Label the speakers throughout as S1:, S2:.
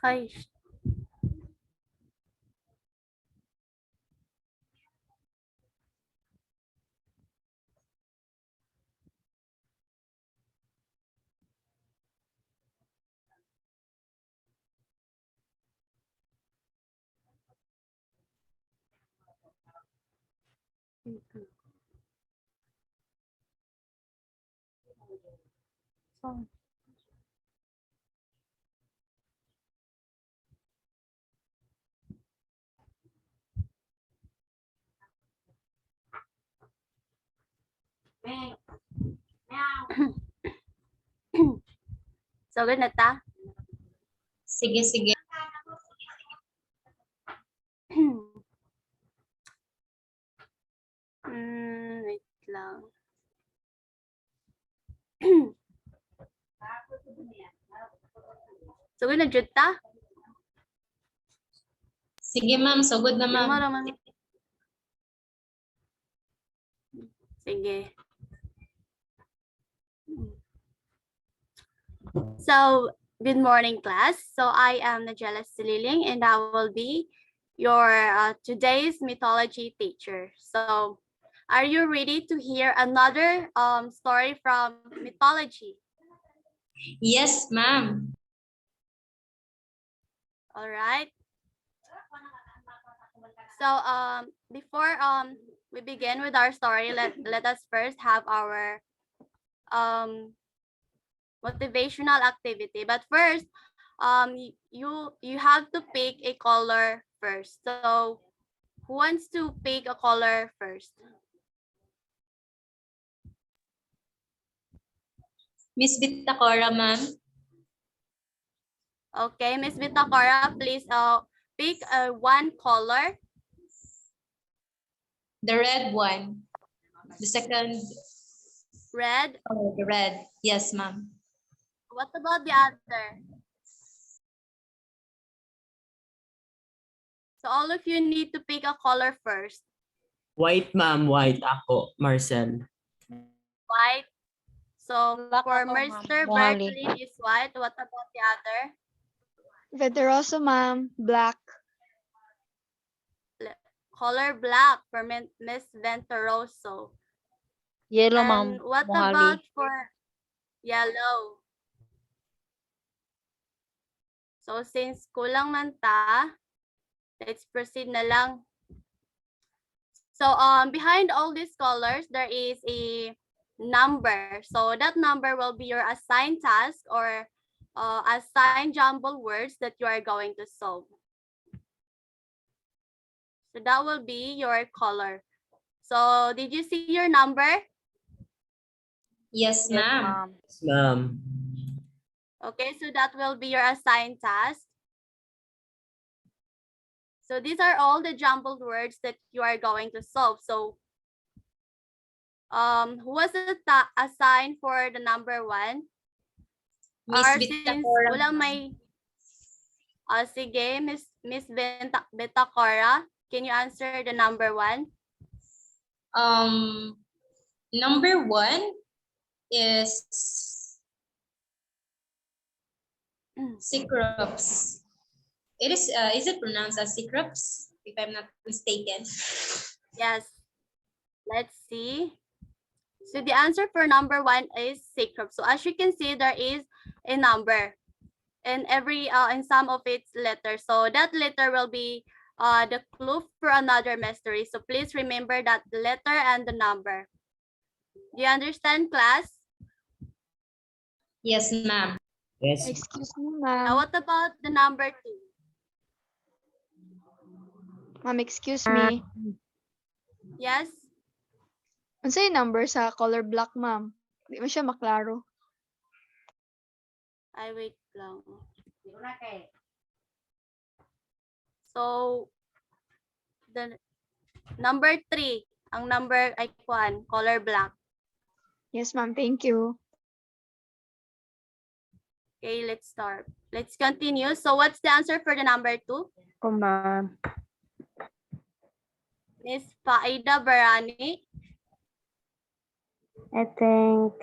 S1: Ay, so good na ta?
S2: Sige, sige.
S1: Wait lang. So good na jud ta?
S2: Sige, ma'am. So good na,
S1: Di mo
S2: ma'am.
S1: naman. Sige. So, good morning, class. So, I am Nadjelah Saliling, and I will be your today's mythology teacher. So, are you ready to hear another story from mythology?
S2: Yes, ma'am.
S1: All right. So, before we begin with our story, let us first have our motivational activity. But first, you have to pick a color first. So, who wants to pick a color first?
S2: Miss Bitacora, ma'am.
S1: Okay, Miss Vitacora, please pick one color.
S2: The red one. The second.
S1: Red.
S2: Oh, the red. Yes, ma'am.
S1: What about the other? So all of you need to pick a color first.
S3: White, ma'am. White. Ako, Marcel.
S1: White. So
S4: Black
S1: for
S4: ako, ma'am.
S1: Mr.
S4: Wally.
S1: Bertlin is white. What about the other?
S4: Veteroso, ma'am. Black.
S1: Color black for Miss Venturoso.
S4: Yellow,
S1: And
S4: ma'am.
S1: what
S4: Mohali.
S1: about for yellow? So since kulang man ta, let's proceed na lang. So behind all these colors, there is a number. So that number will be your assigned task or assigned jumble words that you are going to solve. So that will be your color. So did you see your number?
S2: Yes, ma'am.
S3: Yes, ma'am.
S1: Okay, so that will be your assigned task. So these are all the jumbled words that you are going to solve. So who was assigned for the number 1?
S2: Miss
S1: Or since
S2: Bitacora.
S1: walang may sige, Miss Betacora, can you answer the number 1?
S2: Number 1 is Cyclops. Is it pronounced as Cyclops, if I'm not mistaken?
S1: Yes. Let's see. So the answer for number 1 is Cyclops. So as you can see, there is a number in in some of its letters. So that letter will be the clue for another mystery. So please remember that the letter and the number. Do you understand, class?
S2: Yes, ma'am.
S3: Yes.
S4: Excuse me,
S1: Now,
S4: ma'am.
S1: what about the number 2?
S4: Ma'am, excuse me.
S1: Yes?
S4: Ano yung number sa color black, ma'am? Di mo siya maklaro.
S1: I wait lang. So, the number 3, ang number ay kuan, color black.
S4: Yes, ma'am. Thank you.
S1: Okay, let's start. Let's continue. So what's the answer for the number 2?
S5: Ako, ma'am.
S1: Miss Faida Barani.
S5: I think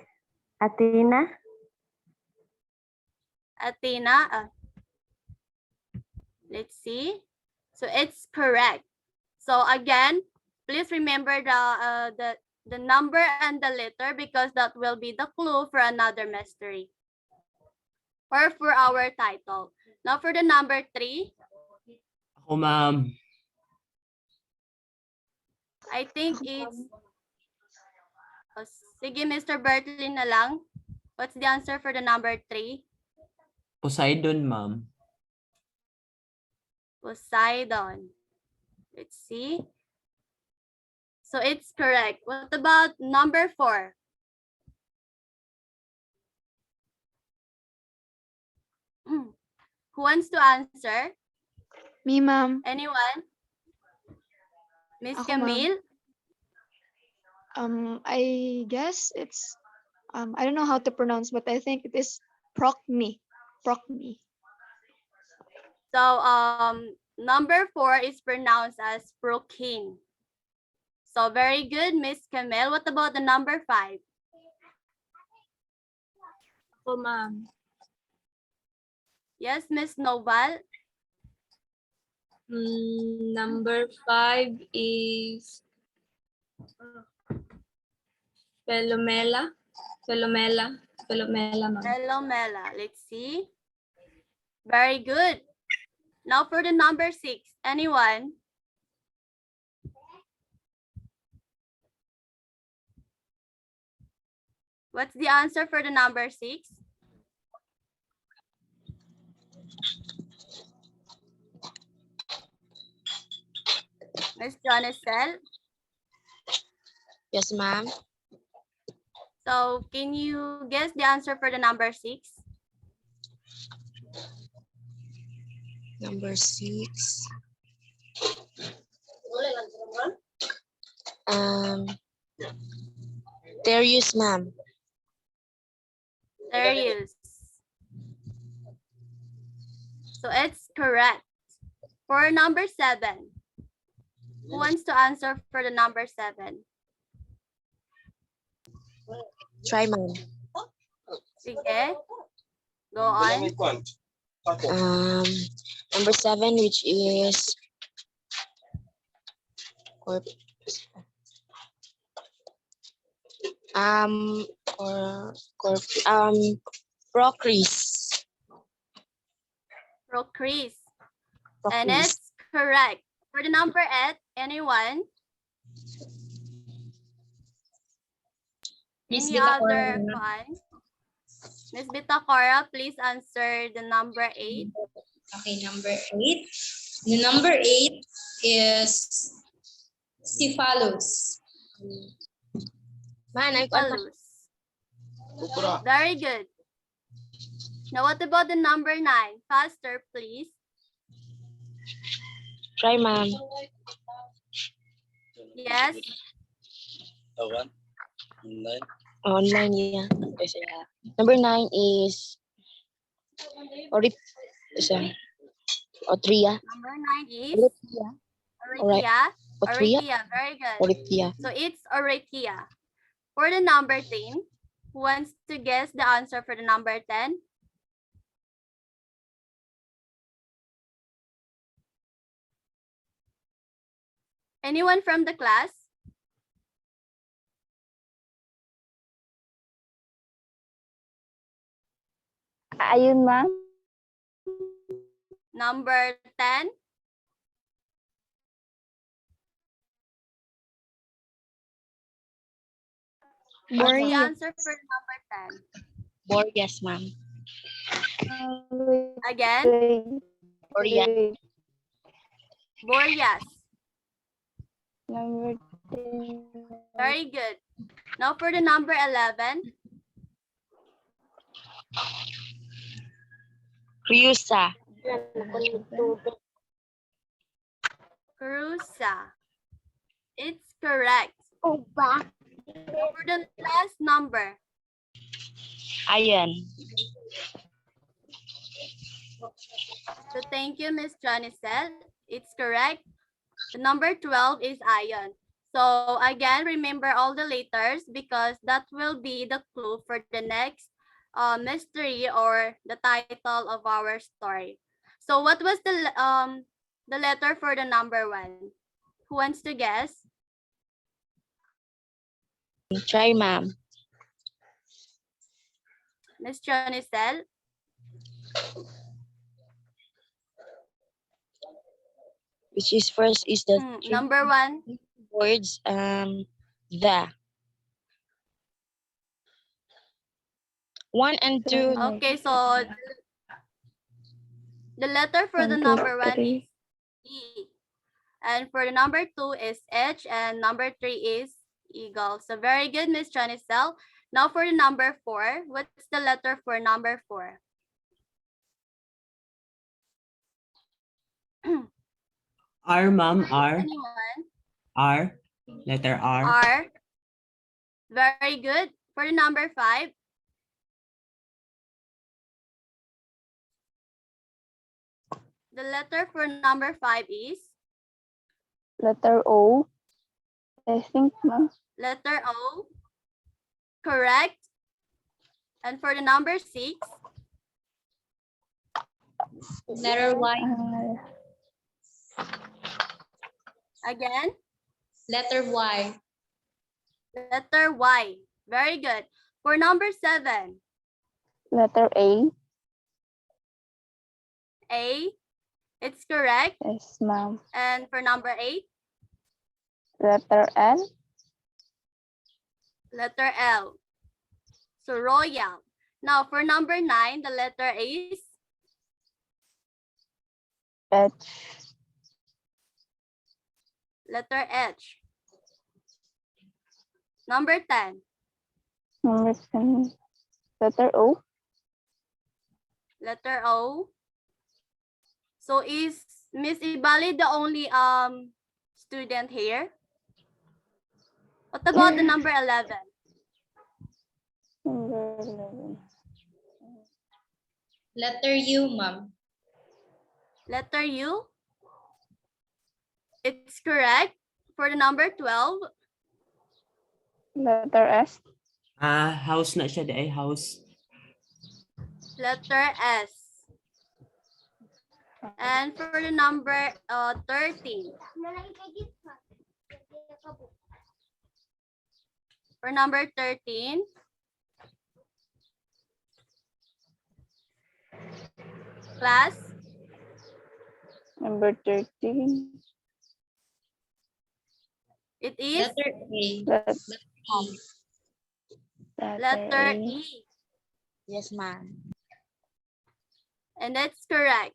S5: Athena.
S1: Athena. Let's see. So it's correct. So again, please remember the number and the letter because that will be the clue for another mystery or for our title. Now for the number 3,
S3: Ako, ma'am.
S1: I think it's sige, Mr. Bertlin na lang. What's the answer for the number 3?
S3: Poseidon, ma'am.
S1: Poseidon. Let's see. So it's correct. What about number 4? Who wants to answer?
S4: Me, ma'am.
S1: Anyone? Miss
S4: Ako, ma'am.
S1: Camille?
S4: I guess it's I don't know how to pronounce, but I think it is Procne. Procne.
S1: So number 4 is pronounced as Prokin. So very good, Miss Camille. What about the number 5?
S5: Ako, ma'am.
S1: Yes, Miss Noval.
S5: Number 5 is Philomela. Philomela, ma'am.
S1: Melomela. Let's see. Very good. Now for the number 6. Anyone? What's the answer for the number 6? Miss Jonicel.
S5: Yes, ma'am.
S1: So can you guess the answer for the number 6?
S5: Number 6. Darius, ma'am.
S1: Darius. So it's correct. For number 7. Who wants to answer for the number 7?
S5: Try, ma'am.
S1: Sige. Go on.
S5: Number 7, which is Procris.
S1: Procris. And it's correct. For the number 8, anyone?
S2: Miss
S1: Any other one? Miss Bitacora, please answer the number 8.
S2: Okay, number 8. The number 8 is Cephalus.
S1: Cephalus. Very good. Now what about the number 9? Faster, please.
S5: Try, ma'am.
S1: Yes.
S5: Online, yeah. Number 9 is Otria.
S1: Number 9 is
S5: Orithia.
S1: Orithia.
S5: Otria.
S1: Orithia. Very good.
S5: Orithia.
S1: So it's Orithia. For the number 10, who wants to guess the answer for the number 10? Anyone from the class?
S5: Ayun, ma'am.
S1: Number 10? What's the
S4: Boreas.
S1: answer for number 10?
S5: Boreas, ma'am.
S1: Again?
S5: Boreas.
S1: Boreas.
S5: Number
S1: 10. Very good. Now for the number 11.
S5: Cruza.
S1: Cruza. It's correct. Now for the last number.
S5: Ayan.
S1: So thank you, Miss Janicel. It's correct. The number 12 is ion. So again, remember all the letters because that will be the clue for the next mystery or the title of our story. So what was the letter for the number 1? Who wants to guess?
S5: Try, ma'am.
S1: Miss Janicel?
S5: Which is first is the three
S1: Number 1.
S5: words, the. 1 and 2.
S1: Okay, so the letter for the
S4: 1, 2,
S1: number 1 is
S4: 3.
S1: E. And for the number 2 is H and number 3 is eagle. So very good, Miss Janicel. Now for the number 4, what's the letter for number 4?
S3: R, ma'am. R.
S1: Anyone?
S3: R. Letter R.
S1: R. Very good. For the number 5, the letter for number 5 is
S5: Letter O. I think, ma'am.
S1: letter O. Correct. And for the number 6,
S2: Letter Y.
S1: again,
S2: Letter Y.
S1: letter Y. Very good. For number 7,
S5: Letter A.
S1: A. It's correct.
S5: Yes, ma'am.
S1: And for number 8,
S5: Letter L.
S1: letter L. So royal. Now for number 9, the letter is
S5: H.
S1: letter H. Number 10,
S5: Number 10. Letter O.
S1: letter O. So is Miss Ibali the only student here? What about the number 11?
S5: Number 11.
S2: Letter U, ma'am.
S1: Letter U. It's correct. For the number 12,
S5: Letter S.
S3: House na siya di house.
S1: letter S. And for the number 13. For number 13, class,
S5: Number 13.
S1: it is
S2: Letter A.
S1: letter E.
S5: Yes, ma'am.
S1: And that's correct.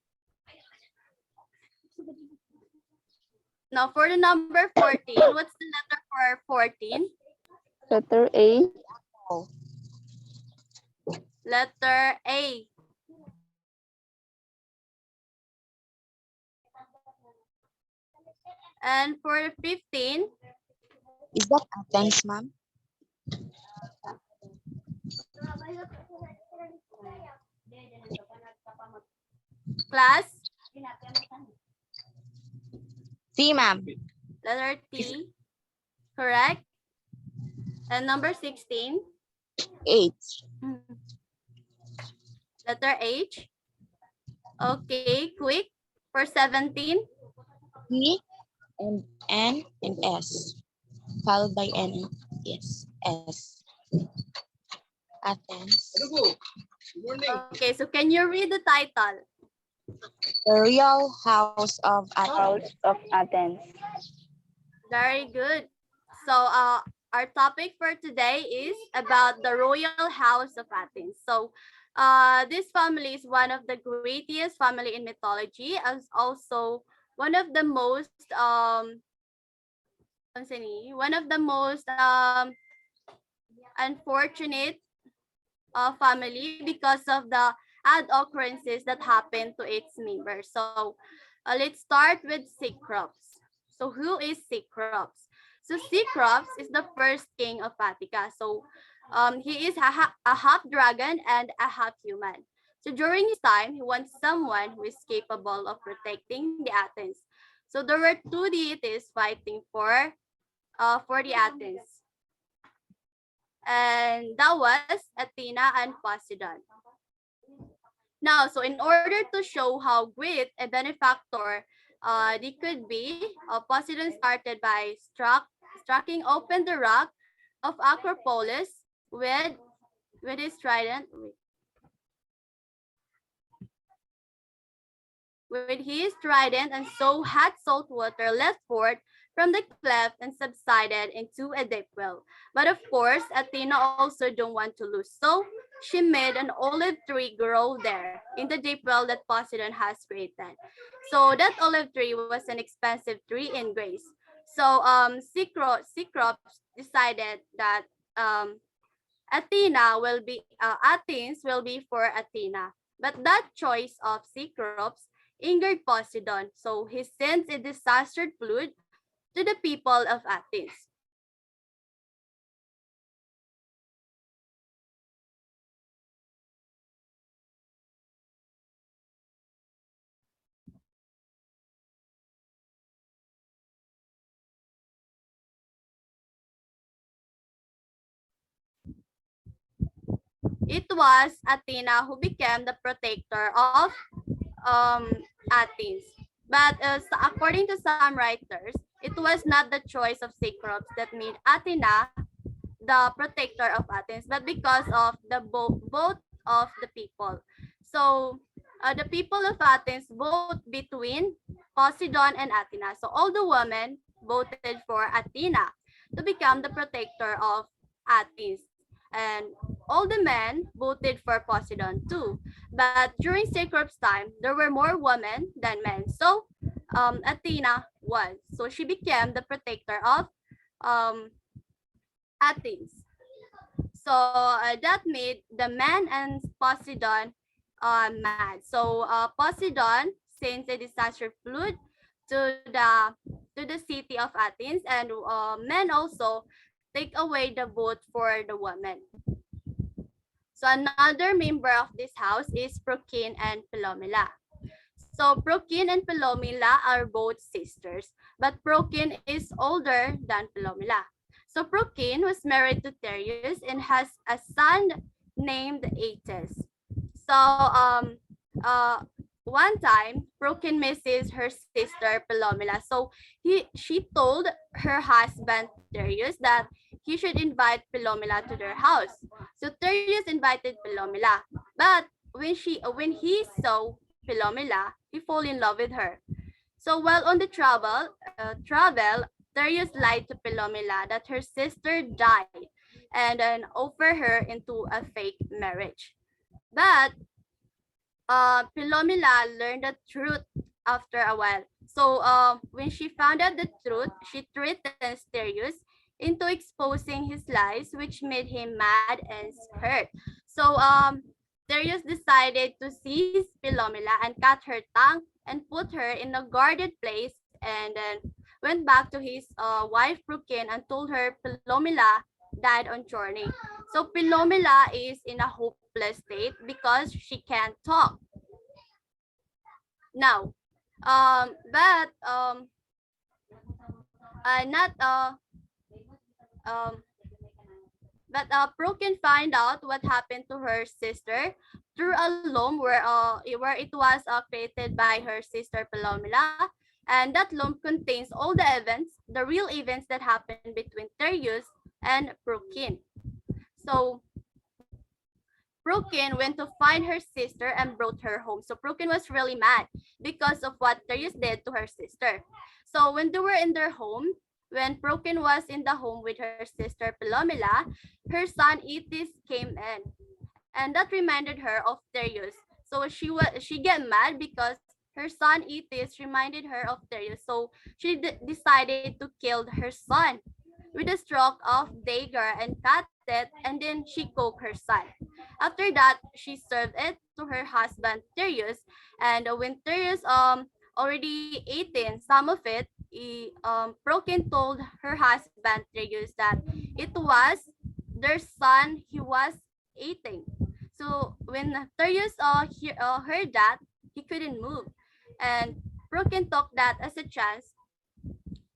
S1: Now for the number 14, what's the letter for 14?
S5: Letter A.
S1: Letter A. And for the 15,
S5: Is that Athens, ma'am?
S1: class,
S5: C, ma'am.
S1: letter T. Correct. And number 16,
S5: H.
S1: letter H. Okay, quick. For 17,
S5: E and N and S. Followed by N and S. Athens.
S1: okay, so can you read the title?
S5: The Royal House of Athens.
S1: Very good. So our topic for today is about the royal house of Athens. So this family is one of the greatest family in mythology, as also one of the most unfortunate family because of the odd occurrences that happen to its members. So let's start with Cecrops. So who is Cecrops? So Cecrops is the first king of Attica. So he is a half dragon and a half human. So during his time, he wants someone who is capable of protecting the Athens. So there were two deities fighting for the Athens. And that was Athena and Poseidon. Now, so in order to show how great a benefactor they could be, Poseidon started by striking open the rock of Acropolis with his trident. With his trident, and so hot salt water left forth from the cleft and subsided into a deep well. But of course, Athena also don't want to lose. So she made an olive tree grow there in the deep well that Poseidon has created. So that olive tree was an expensive tree in Greece. So Cecrops decided that Athens will be for Athena. But that choice of Cecrops angered Poseidon, so he sends a disaster flood to the people of Athens. It was Athena who became the protector of Athens. But according to some writers, it was not the choice of Cecrops that made Athena the protector of Athens, but because of the vote of the people. So the people of Athens vote between Poseidon and Athena. So all the women voted for Athena to become the protector of Athens. And all the men voted for Poseidon too. But during Cecrops' time, there were more women than men. So Athena won. So she became the protector of Athens. So that made the man and Poseidon mad. So Poseidon sends a disaster flood to the city of Athens, and men also take away the vote for the women. So another member of this house is Procene and Philomela. So Procene and Philomela are both sisters, but Procene is older than Philomela. So Procene was married to Tereus and has a son named Athes. So one time Procene misses her sister Philomela. So she told her husband Tereus that he should invite Philomela to their house. So Tereus invited Philomela, but when he saw Philomela, he fell in love with her. So while on the travel, Tereus lied to Philomela that her sister died and then offered her into a fake marriage. But Philomela learned the truth after a while. So when she found out the truth, she threatens Tereus into exposing his lies, which made him mad and hurt. So Tereus decided to seize Philomela and cut her tongue and put her in a guarded place, and then went back to his wife Procene and told her Philomela died on journey. So Philomela is in a hopeless state because she can't talk. Now, but not um but Procene find out what happened to her sister through a loom where it was created by her sister Philomela, and that loom contains all the events, the real events that happened between Tereus and Procene. So Procene went to find her sister and brought her home. So Procene was really mad because of what Tereus did to her sister. So when they were in their home, when Procene was in the home with her sister Philomela, her son Itys came in, and that reminded her of Tereus. So she get mad because her son Itys reminded her of Tereus. So she decided to kill her son with a stroke of dagger and cut it, and then she cooked her son. After that, she served it to her husband Tereus, and when Tereus already eaten some of it, Procene told her husband Tereus that it was their son he was eating. So when Tereus heard that, he couldn't move. And Procyon took that as a chance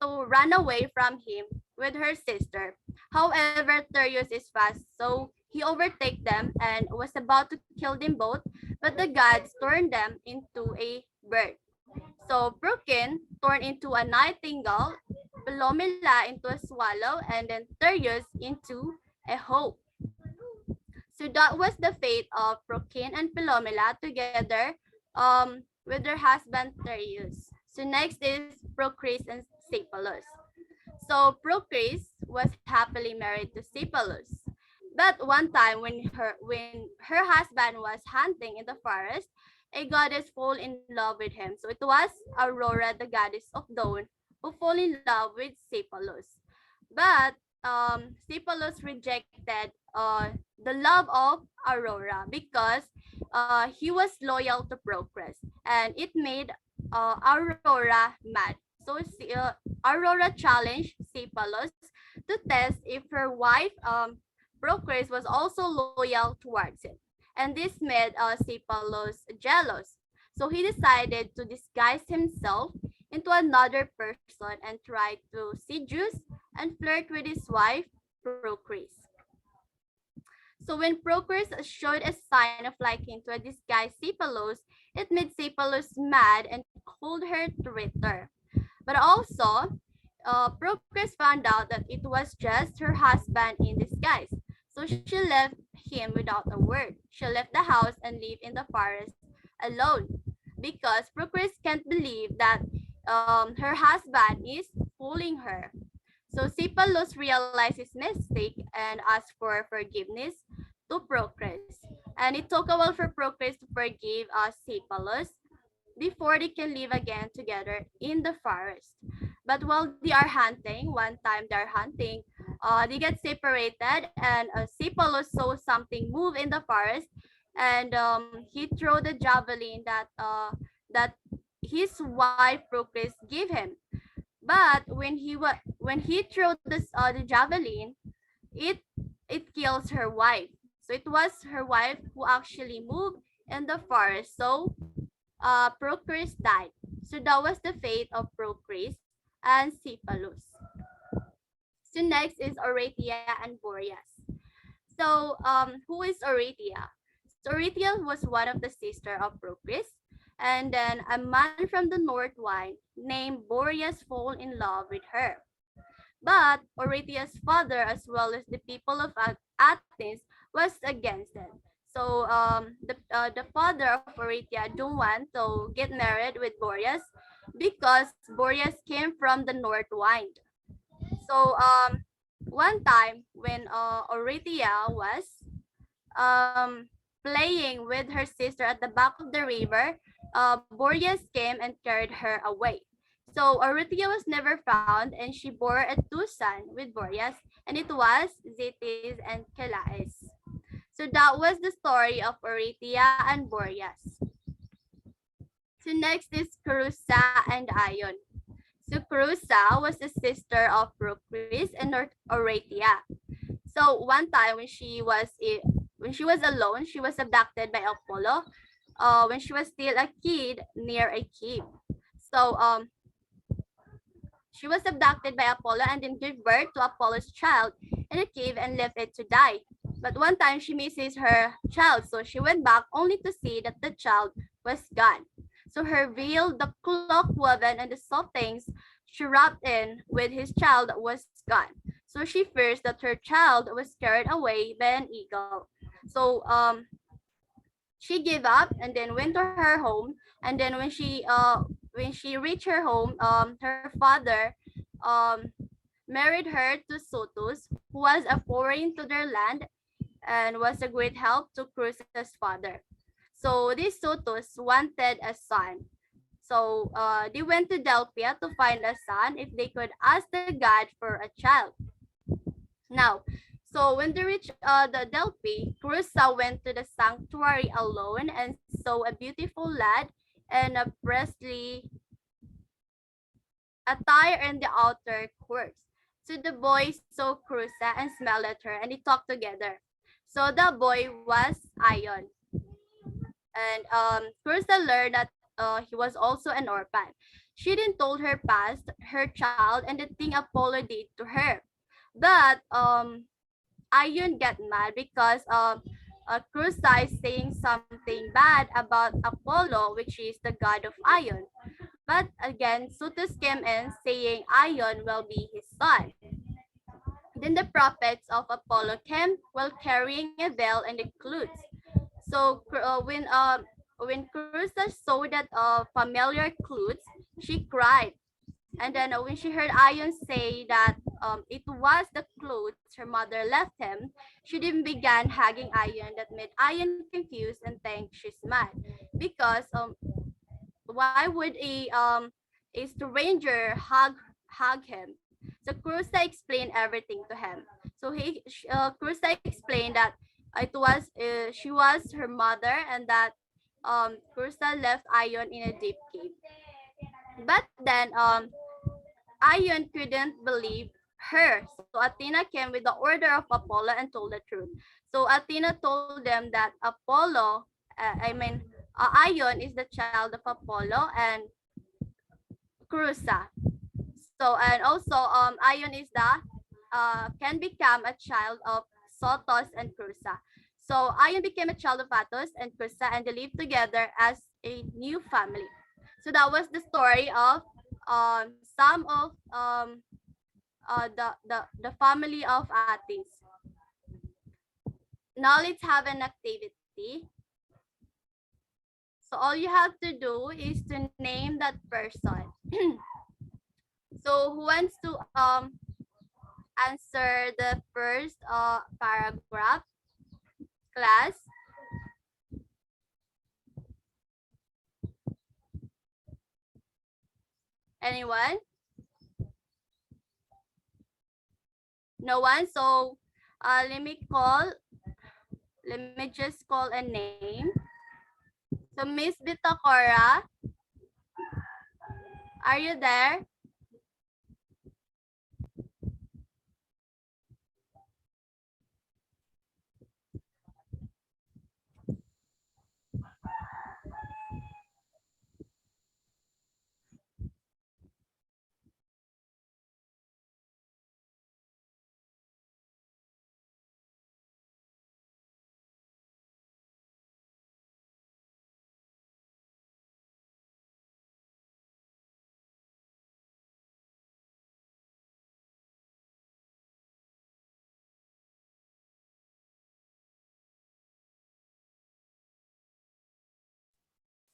S1: to run away from him with her sister. However, Tereus is fast, so he overtake them and was about to kill them both, but the gods turned them into a bird. So Procyon turned into a nightingale, Philomela into a swallow, and then Tereus into a hawk. So that was the fate of Procyon and Philomela together with their husband Tereus. So next is Procris and Cephalus. So Procris was happily married to Cephalus. But one time when her husband was hunting in the forest, a goddess fell in love with him. So it was Aurora, the goddess of dawn, who fell in love with Cephalus. But Cephalus rejected the love of Aurora because he was loyal to Procris, and it made Aurora mad. So Aurora challenged Cephalus to test if her wife Procris was also loyal towards him, and this made Cephalus jealous. So he decided to disguise himself into another person and try to seduce and flirt with his wife Procris. So when Procris showed a sign of liking to a disguised Cephalus, it made Cephalus mad and called her traitor. But also, Procris found out that it was just her husband in disguise. So she left him without a word. She left the house and lived in the forest alone because Procris can't believe that her husband is fooling her. So Cephalus realized his mistake and asked for forgiveness to Procris. And it took a while for Procris to forgive Cephalus before they can live again together in the forest. But while they are hunting, one time they're hunting, they get separated, and Cephalus saw something move in the forest, and he threw the javelin that his wife Procris gave him. But when he threw the javelin, it it kills her wife. So it was her wife who actually moved in the forest. So Procris died. So that was the fate of Procris and Cephalus. So next is Oratia and Boreas. So who is Oratia? So Oratia was one of the sister of Procris. And then a man from the north wind named Boreas fell in love with her. But Oratia's father, as well as the people of Athens, was against it. So the father of Oratia don't want to get married with Boreas because Boreas came from the north wind. So one time when Oratia was playing with her sister at the back of the river, Boreas came and carried her away. So Oratia was never found, and she bore a two sons with Boreas, and it was Zetes and Calais. So that was the story of Oratia and Boreas. So next is Crusa and Ion. So Crusa was the sister of Procris and Oratia. So one time when she was alone, she was abducted by Apollo. When she was still a kid near a cave. So she was abducted by Apollo and then gave birth to Apollo's child in a cave and left it to die. But one time she misses her child, so she went back only to see that the child was gone. So her veil, the cloak woven, and the soft things she wrapped in with his child was gone. So she fears that her child was carried away by an eagle. So she gave up and then went to her home. And then when she reached her home, her father um married her to Sotus, who was a foreign to their land and was a great help to Cruz's father. So this Sotus wanted a son. So they went to Delphia to find a son if they could ask the god for a child. Now, so when they reached the Delphi, Crusa went to the sanctuary alone and saw a beautiful lad and a priestly attire in the outer courts. So the boys saw Crusa and smiled at her, and they talked together. So the boy was Ion. And Crystal learned that he was also an orphan. She then told her past, her child, and the thing Apollo did to her. But Ion get mad because Crusa is saying something bad about Apollo, which is the god of Ion. But again, Sutus came in saying Ion will be his son. Then the prophets of Apollo came while carrying a veil and the clothes. So when Crusa saw that familiar clothes, she cried. And then when she heard Ion say that it was the clothes her mother left him, she then began hugging Ion. That made Ion confused and think she's mad because why would a stranger hug him? So Cruza explained everything to him. So Cruza explained that she was her mother and that Cruza left Ion in a deep cave. But then Ion couldn't believe her. So Athena came with the order of Apollo and told the truth. So Athena told them that Apollo, Ion is the child of Apollo and Crusa. So and also Ion is the can become a child of Sotos and Crusa. So Ion became a child of Athos and Crusa and they lived together as a new family. So that was the story of some of the family of Athens. Now let's have an activity. So all you have to do is to name that person. So who wants to answer the first paragraph, class? Anyone? No one? So let me just call a name. So Miss Bitacora, are you there?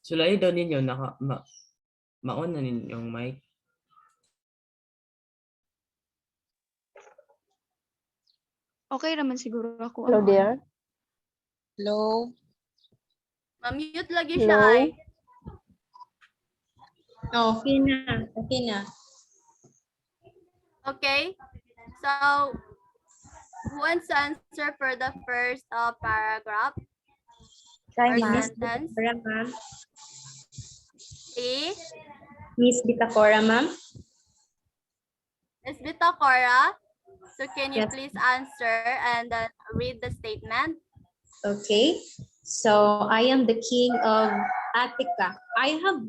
S3: Sulay daw ninyo, maon na ninyong mic.
S4: Okay naman siguro ako.
S5: Hello there. Hello.
S1: Ma-mute lagi siya
S5: Hello?
S1: ay.
S2: Okay na. Okay na.
S1: Okay. So who wants to answer for the first paragraph
S5: Try
S1: or
S5: ma'am.
S1: sentence?
S2: Bitacora, ma'am.
S1: A.
S2: Miss Bitacora, ma'am.
S1: Miss Bitacora. So can you
S2: Yes.
S1: please answer and then read the statement?
S2: Okay. So I am the king of Attica. I have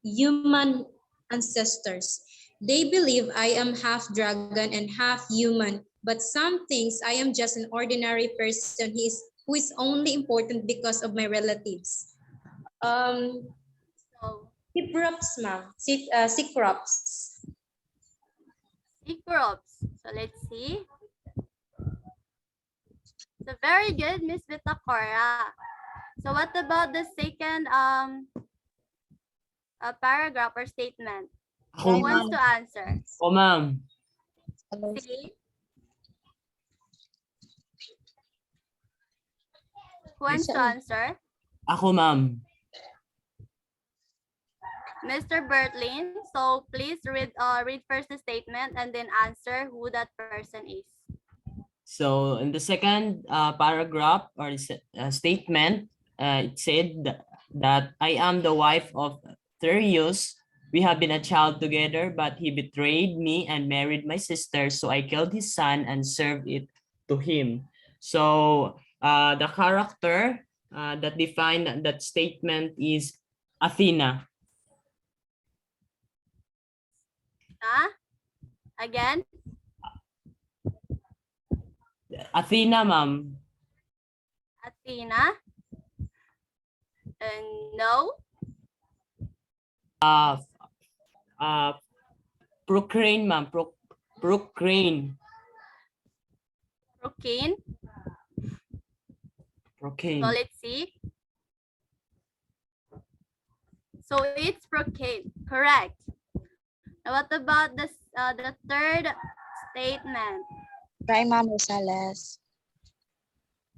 S2: human ancestors. They believe I am half dragon and half human, but some things I am just an ordinary person who is only important because of my relatives.
S1: So
S2: Cyclops, ma'am. Cyclops.
S1: Cyclops. So let's see. So very good, Miss Bitacora. So what about the second paragraph or statement? Who
S3: Ako,
S1: wants to answer?
S3: ma'am.
S1: C. Who wants to answer?
S3: Ako, ma'am.
S1: Mr. Bertlin. So please read first the statement and then answer who that person is.
S3: So in the second paragraph or statement, it said that I am the wife of Thereus. We have been a child together, but he betrayed me and married my sister. So I killed his son and served it to him. So The character that defined that statement is Athena.
S1: Again?
S3: Athena, ma'am.
S1: Athena? No?
S3: Procrane, ma'am. Procrane.
S1: Procane? So
S3: Procane.
S1: let's see. So it's Procane. Correct. Now what about the third statement?
S5: Try, Ma'am Rosales.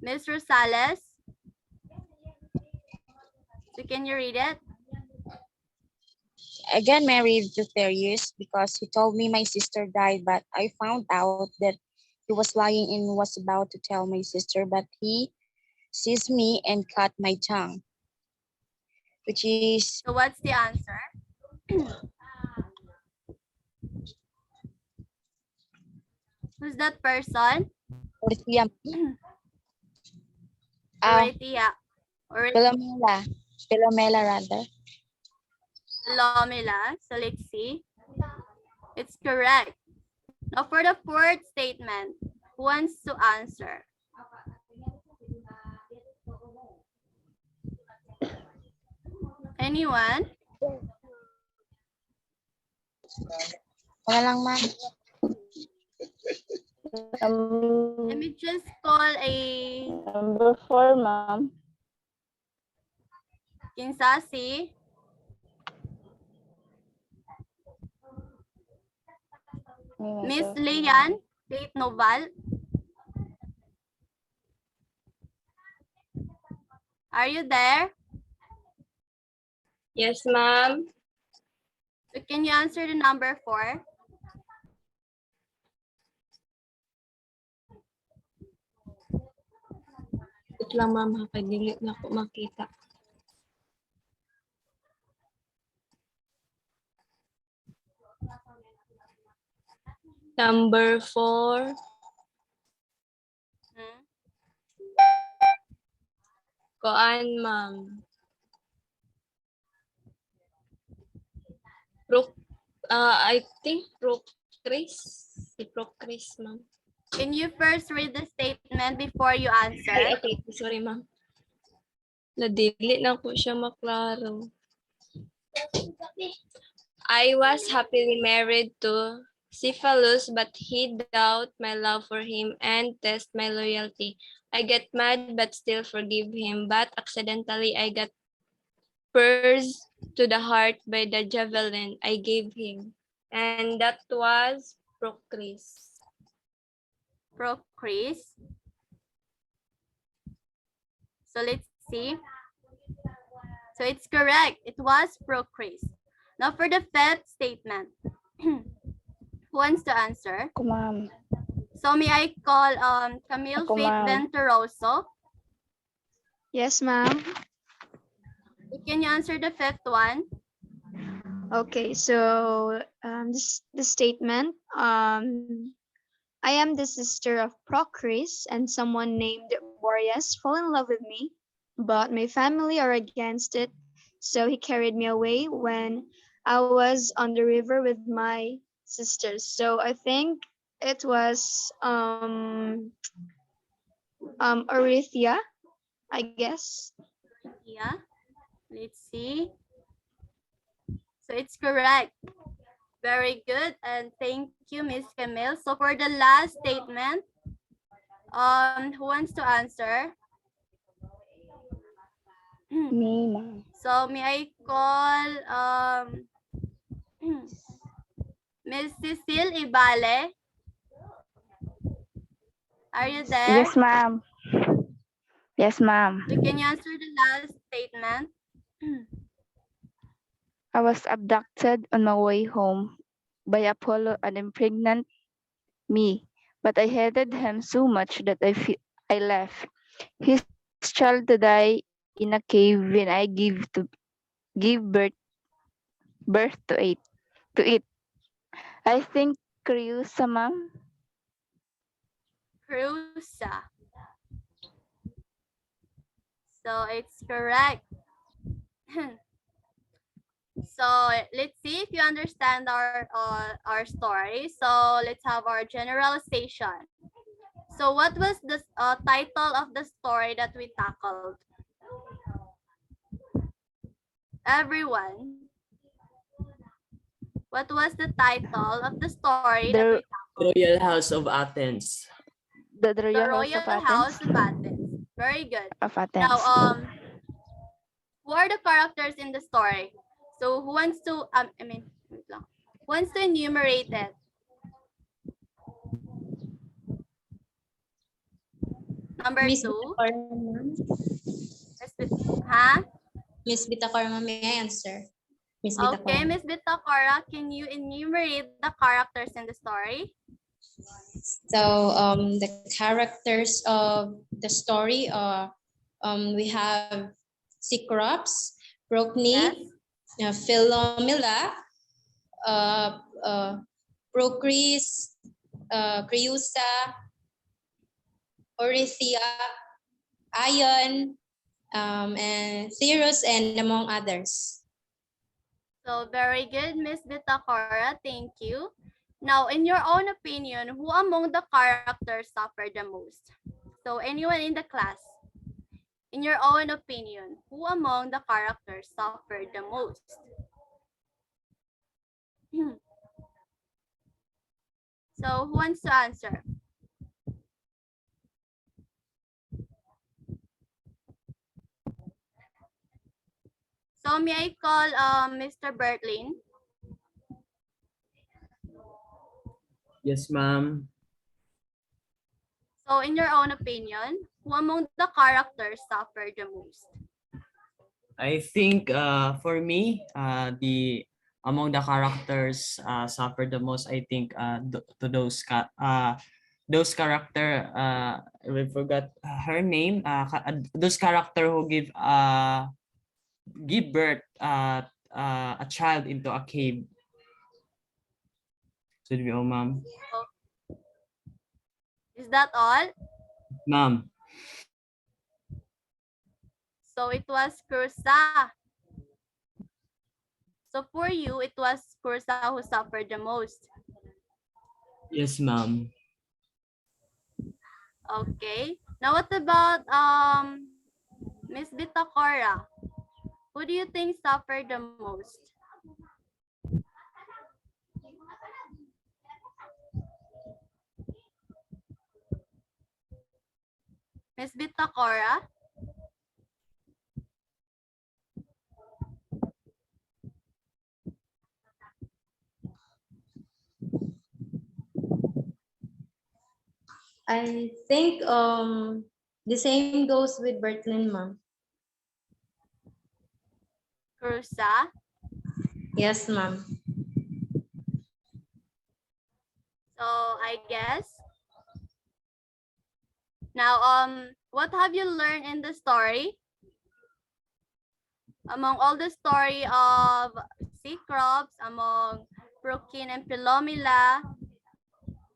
S1: Ms. Rosales? So can you read it?
S5: Again, married to Therius because he told me my sister died, but I found out that he was lying and was about to tell my sister, but he seized me and cut my tongue, which is
S1: So what's the answer? Who's that person?
S5: Orithia,
S1: Oritia. Or
S5: Philomela rather.
S1: Lomila. So let's see. It's correct. Now for the fourth statement, who wants to answer? Anyone?
S5: Wala lang, Ma'am.
S1: Let me just call a
S6: Number 4, ma'am.
S1: Kinsasi. Miss Lian, Kate Noval. Are you there?
S6: Yes, ma'am.
S1: So can you answer the number 4?
S6: Wait lang, ma'am. Dili na ako makita. Number 4.
S1: Hmm?
S6: Koan, ma'am. I think Procris. Si Procris, ma'am.
S1: Can you first read the statement before you
S6: Ay,
S1: answer?
S6: okay. Sorry, ma'am. Nadili na ko siya maklaro. I was happily married to Cephalus, but he doubt my love for him and test my loyalty. I get mad but still forgive him, but accidentally I got pierced to the heart by the javelin I gave him. And that was Procris.
S1: Procris. So let's see. So it's correct. It was Procris. Now for the fifth statement. Who wants to answer?
S6: Ako, ma'am.
S1: So may I call Camille
S6: Ako,
S1: Faith
S6: ma'am.
S1: Venturoso?
S4: Yes, ma'am.
S1: Can you answer the fifth one?
S4: Okay, so the statement, I am the sister of Procris, and someone named Boreas fell in love with me, but my family are against it, so he carried me away when I was on the river with my sisters. So I think it was Orithia, I guess.
S1: Yeah. Let's see. So it's correct. Very good. And thank you, Miss Camille. So for the last statement, who wants to answer?
S6: Me, ma'am.
S1: So may I call Miss Cecile Ibale? Are you there?
S6: Yes, ma'am. Yes, ma'am.
S1: So can you answer the last statement?
S6: I was abducted on my way home by Apollo and impregnant me, but I hated him so much that I left his child to die in a cave when I give birth to it. I think Creusa, ma'am.
S1: Cruza. So it's correct. So let's see if you understand our story. So let's have our generalization. So what was the title of the story that we tackled? Everyone, what was the title of the story that we
S4: The
S1: tackled?
S3: Royal House of Athens.
S4: the
S1: The
S4: Royal House
S1: Royal
S4: of
S1: House
S4: Athens.
S1: of Athens. Very good.
S4: Of
S1: Now,
S4: Athens.
S1: who are the characters in the story? So who wants to wait lang. Who wants to enumerate it? Number
S2: Miss
S1: 2.
S2: Bitacor, ma'am.
S1: Huh?
S2: Miss Bitacor, ma'am, may I answer? Miss
S1: Okay,
S2: Bitacor.
S1: Miss Bitacora, can you enumerate the characters in the story?
S2: So the characters of the story we have Cecrops,
S1: Yes.
S2: Procne, Philomela, Procris, Creusa, Orithia, Ion, and Theros, and among others.
S1: So very good, Miss Bitacora. Thank you. Now, in your own opinion, who among the characters suffered the most? So anyone in the class, in your own opinion, who among the characters suffered the most? So who wants to answer? So may I call Mr. Bertlin?
S3: Yes, ma'am.
S1: So in your own opinion, who among the characters suffered the most?
S3: I think for me, the among the characters suffered the most. I think to those character we forgot her name. Those character who give birth a child into a cave. Should we, oh, ma'am?
S1: Is that all?
S3: Ma'am.
S1: So it was Kursa. So for you, it was Kursa who suffered the most.
S3: Yes, ma'am.
S1: Okay. Now what about Miss Bitacora? Who do you think suffered the most? Miss Bitacora?
S2: I think the same goes with Bertlin, ma'am.
S1: Kursa?
S2: Yes, ma'am.
S1: So I guess. Now what have you learned in the story? Among all the story of Cecrops, among Prokin and Philomela,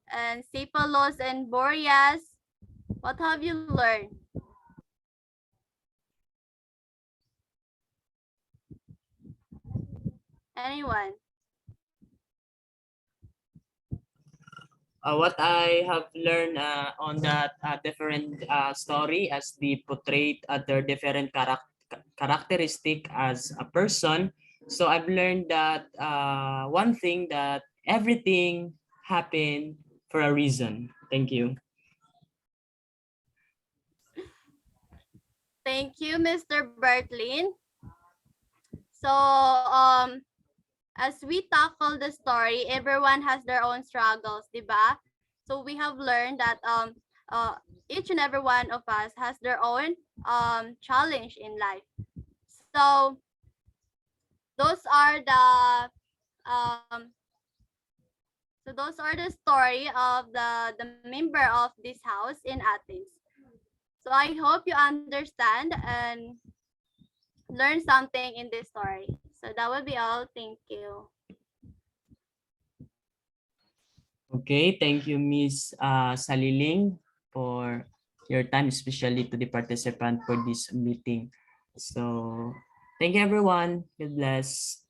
S1: and Cephalus and Boreas, what have you learned? Anyone?
S3: What I have learned on that different story as they portrayed their different characteristic as a person. So I've learned that one thing, that everything happened for a reason. Thank you.
S1: Thank you, Mr. Bertlin. So as we tackle the story, everyone has their own struggles, diba? So we have learned that each and every one of us has their own challenge in life. So those are the um, story of the member of this house in Athens. So I hope you understand and learn something in this story. So that will be all. Thank you.
S3: Okay, thank you, Miss Saliling, for your time, especially to the participant for this meeting. So thank you everyone. God bless.